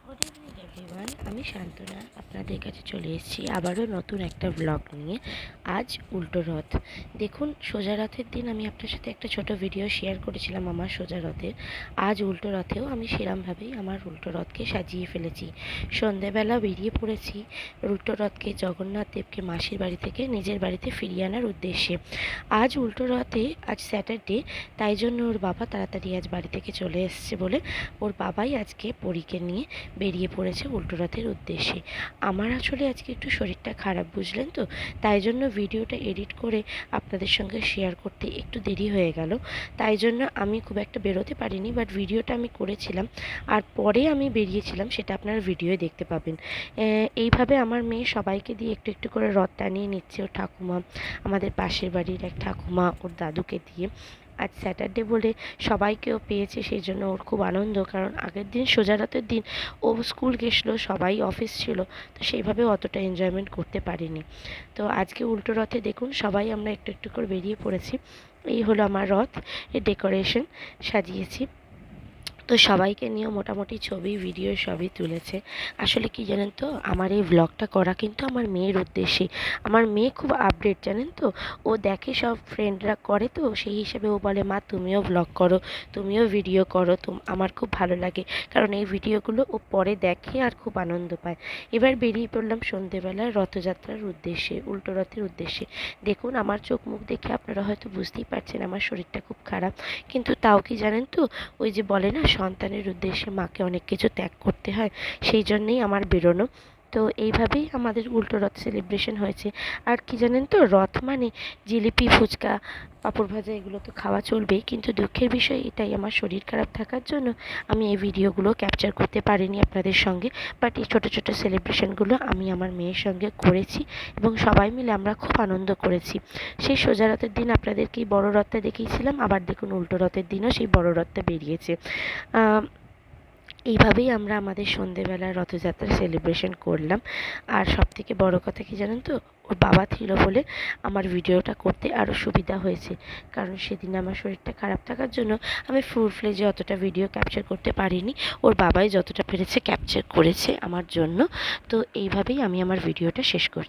Good evening everyone, আমি শান্তনা আপনাদের কাছে চলে এসেছি আবারও নতুন একটা ব্লগ নিয়ে। আজ উল্টো রথ। দেখুন, সোজা রথের দিন আমি আপনার সাথে একটা ছোট ভিডিও শেয়ার করেছিলাম আমার সোজা রথের। আজ উল্টো রথেও আমি সেরমভাবেই আমার উল্টো রথকে সাজিয়ে ফেলেছি। সন্ধেবেলা বেরিয়ে পড়েছি উল্টো রথকে জগন্নাথ দেবকে মাসির বাড়ি থেকে নিজের বাড়িতে ফিরিয়ে আনার উদ্দেশ্যে। আজ উল্টো রথে, আজ স্যাটারডে, তাই জন্য ওর বাবা তাড়াতাড়ি আজ বাড়ি থেকে চলে এসছে বলে ওর বাবাই আজকে পরীকে নিয়ে বেরিয়ে পড়েছে উল্টো রথের উদ্দেশ্যে। আমার আসলে আজকে একটু শরীরটা খারাপ, বুঝলেন তো, তাই জন্য ভিডিওটা এডিট করে আপনাদের সঙ্গে শেয়ার করতে একটু দেরি হয়ে গেল। তাই জন্য আমি খুব একটা বেরোতে পারিনি, বাট ভিডিওটা আমি করেছিলাম আর পরে আমি বেরিয়েছিলাম, সেটা আপনারা ভিডিওয়ে দেখতে পাবেন। এইভাবে আমার মেয়ে সবাইকে দিয়ে একটু একটু করে রথ টানিয়ে নিচ্ছে। ওর ঠাকুমা, আমাদের পাশের বাড়ির এক ঠাকুমা, ওর দাদুকে দিয়ে। আজ স্যাটারডে বলে সবাইকেও পেয়েছে, সেই জন্য ওর খুব আনন্দ, কারণ আগের দিন সোজা রাতের দিন ও স্কুল গেছিলো, সবাই অফিস ছিল, তো সেইভাবে অতটা এনজয়মেন্ট করতে পারিনি। তো আজকে উল্টো রথে দেখুন সবাই আমরা একটু একটু করে বেরিয়ে পড়েছি। এই হলো আমার রথ, এর ডেকোরেশন সাজিয়েছি। তো সবাইকে নিয়েও মোটামুটি ছবি ভিডিও সবই তুলেছে। আসলে কি জানেন তো, আমার এই ব্লগটা করা কিন্তু আমার মেয়ের উদ্দেশ্যে। আমার মেয়ে খুব আপডেট, জানেন তো, ও দেখে সব ফ্রেন্ডরা করে, তো সেই হিসেবে ও বলে, মা তুমিও ব্লগ করো, তুমিও ভিডিও করো। তো আমার খুব ভালো লাগে, কারণ এই ভিডিওগুলো ও পরে দেখে আর খুব আনন্দ পায়। এবার বেরিয়ে পড়লাম সন্ধেবেলায় রথযাত্রার উদ্দেশ্যে, উল্টো রথের উদ্দেশ্যে। দেখুন, আমার চোখ মুখ দেখে আপনারা হয়তো বুঝতেই পারছেন আমার শরীরটা খুব খারাপ, কিন্তু তাও কি জানেন তো, ওই যে বলে না, সন্তানের উদ্দেশ্যে মাকে অনেক কিছু ত্যাগ করতে হয়, সেই জন্যেই আমার বেরোনো। তো এইভাবেই আমাদের উল্টো রথ সেলিব্রেশন হয়েছে। আর কি জানেন তো, রথ মানে জিলিপি, ফুচকা, পাঁপড় ভাজা, এগুলো তো খাওয়া চলবেই, কিন্তু দুঃখের বিষয় এটাই, আমার শরীর খারাপ থাকার জন্য আমি এই ভিডিওগুলো ক্যাপচার করতে পারিনি আপনাদের সঙ্গে। বাট এই ছোটো ছোটো সেলিব্রেশনগুলো আমি আমার মেয়ের সঙ্গে করেছি এবং সবাই মিলে আমরা খুব আনন্দ করেছি। সেই সোজা রথের দিন আপনাদেরকে এই বড় রথটা দেখিয়েছিলাম, আবার দেখুন উল্টো রথের দিনও সেই বড় রথটা বেরিয়েছে। এইভাবেই আমরা আমাদের সন্ধেবেলার রথযাত্রা সেলিব্রেশন করলাম। আর সবথেকে বড় কথা কি জানেন তো, ওর বাবা ছিল বলে আমার ভিডিওটা করতে আরও সুবিধা হয়েছে, কারণ সেদিন আমার শরীরটা খারাপ থাকার জন্য আমি ফুল ফ্লেজে অতটা ভিডিও ক্যাপচার করতে পারিনি। ওর বাবাই যতটা পেরেছে ক্যাপচার করেছে আমার জন্য। তো এইভাবেই আমি আমার ভিডিওটা শেষ করছি।